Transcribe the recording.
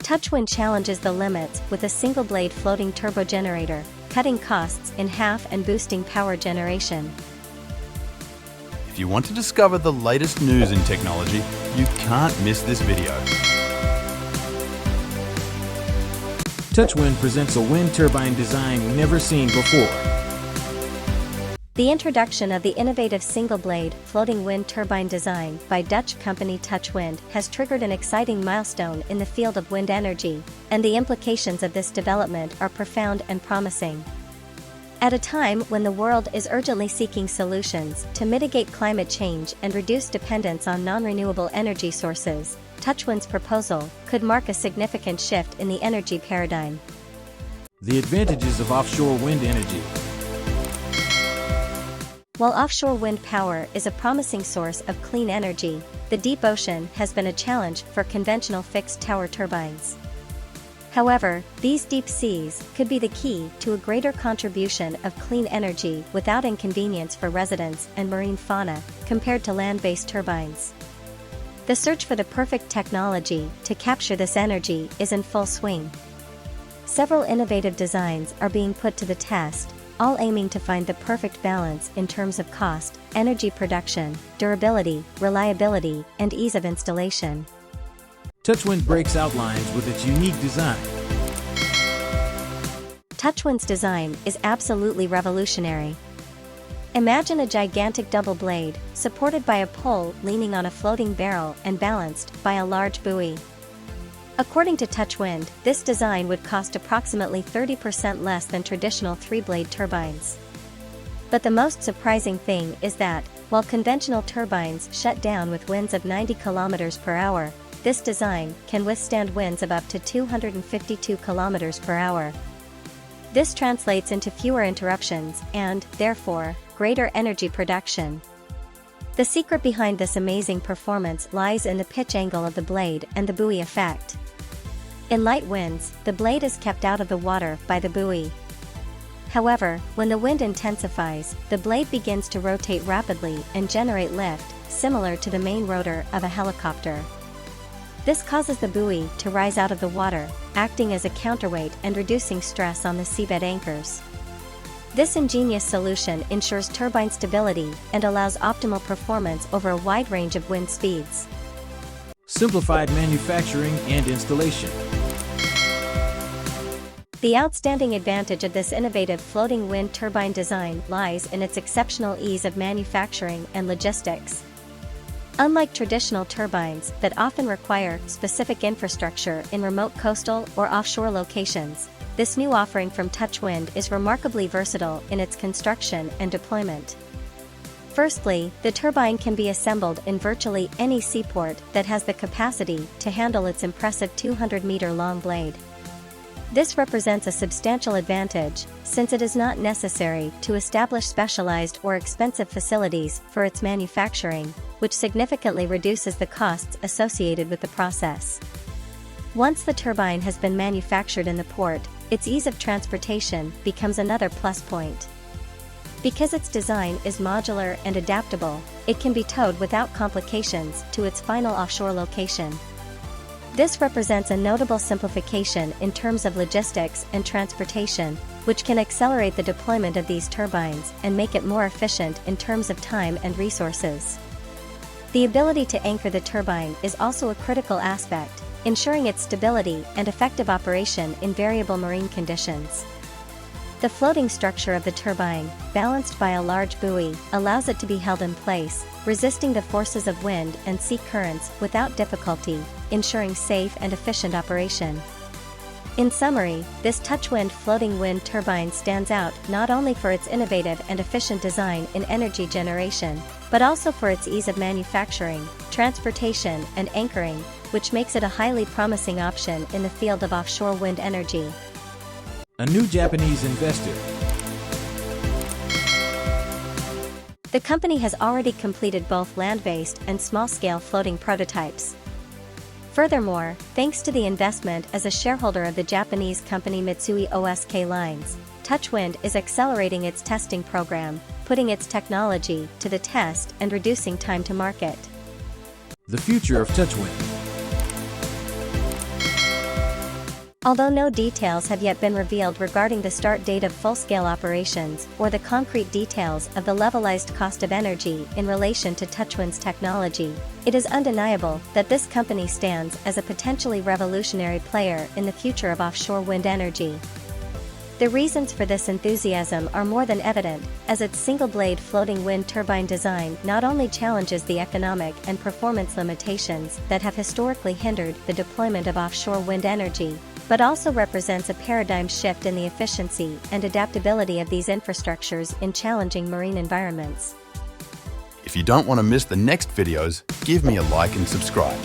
Touchwind challenges the limits with a single-blade floating turbogenerator, cutting costs in half and boosting power generation. If you want to discover the latest news in technology, you can't miss this video. Touchwind presents a wind turbine design never seen before. The introduction of the innovative single-blade floating wind turbine design by Dutch company Touchwind has triggered an exciting milestone in the field of wind energy, and the implications of this development are profound and promising. At a time when the world is urgently seeking solutions to mitigate climate change and reduce dependence on non-renewable energy sources, Touchwind's proposal could mark a significant shift in the energy paradigm. The advantages of offshore wind energy. While offshore wind power is a promising source of clean energy, the deep ocean has been a challenge for conventional fixed tower turbines. However, these deep seas could be the key to a greater contribution of clean energy without inconvenience for residents and marine fauna, compared to land-based turbines. The search for the perfect technology to capture this energy is in full swing. Several innovative designs are being put to the test, all aiming to find the perfect balance in terms of cost, energy production, durability, reliability, and ease of installation. Touchwind breaks outlines with its unique design. Touchwind's design is absolutely revolutionary. Imagine a gigantic double blade, supported by a pole leaning on a floating barrel and balanced by a large buoy. According to Touchwind, this design would cost approximately 30% less than traditional three-blade turbines. But the most surprising thing is that, while conventional turbines shut down with winds of 90 km per hour, this design can withstand winds of up to 252 km per hour. This translates into fewer interruptions and, therefore, greater energy production. The secret behind this amazing performance lies in the pitch angle of the blade and the buoy effect. In light winds, the blade is kept out of the water by the buoy. However, when the wind intensifies, the blade begins to rotate rapidly and generate lift, similar to the main rotor of a helicopter. This causes the buoy to rise out of the water, acting as a counterweight and reducing stress on the seabed anchors. This ingenious solution ensures turbine stability and allows optimal performance over a wide range of wind speeds. Simplified manufacturing and installation. The outstanding advantage of this innovative floating wind turbine design lies in its exceptional ease of manufacturing and logistics. Unlike traditional turbines that often require specific infrastructure in remote coastal or offshore locations, this new offering from Touchwind is remarkably versatile in its construction and deployment. Firstly, the turbine can be assembled in virtually any seaport that has the capacity to handle its impressive 200-meter-long blade. This represents a substantial advantage, since it is not necessary to establish specialized or expensive facilities for its manufacturing, which significantly reduces the costs associated with the process. Once the turbine has been manufactured in the port, its ease of transportation becomes another plus point. Because its design is modular and adaptable, it can be towed without complications to its final offshore location. This represents a notable simplification in terms of logistics and transportation, which can accelerate the deployment of these turbines and make it more efficient in terms of time and resources. The ability to anchor the turbine is also a critical aspect, ensuring its stability and effective operation in variable marine conditions. The floating structure of the turbine, balanced by a large buoy, allows it to be held in place, resisting the forces of wind and sea currents without difficulty, ensuring safe and efficient operation. In summary, this Touchwind floating wind turbine stands out not only for its innovative and efficient design in energy generation, but also for its ease of manufacturing, transportation, and anchoring, which makes it a highly promising option in the field of offshore wind energy. A new Japanese investor. The company has already completed both land-based and small-scale floating prototypes. Furthermore, thanks to the investment as a shareholder of the Japanese company Mitsui O.S.K. Lines, Touchwind is accelerating its testing program, putting its technology to the test and reducing time to market. The future of Touchwind. Although no details have yet been revealed regarding the start date of full-scale operations or the concrete details of the levelized cost of energy in relation to Touchwind's technology, it is undeniable that this company stands as a potentially revolutionary player in the future of offshore wind energy. The reasons for this enthusiasm are more than evident, as its single-blade floating wind turbine design not only challenges the economic and performance limitations that have historically hindered the deployment of offshore wind energy, but also represents a paradigm shift in the efficiency and adaptability of these infrastructures in challenging marine environments. If you don't want to miss the next videos, give me a like and subscribe.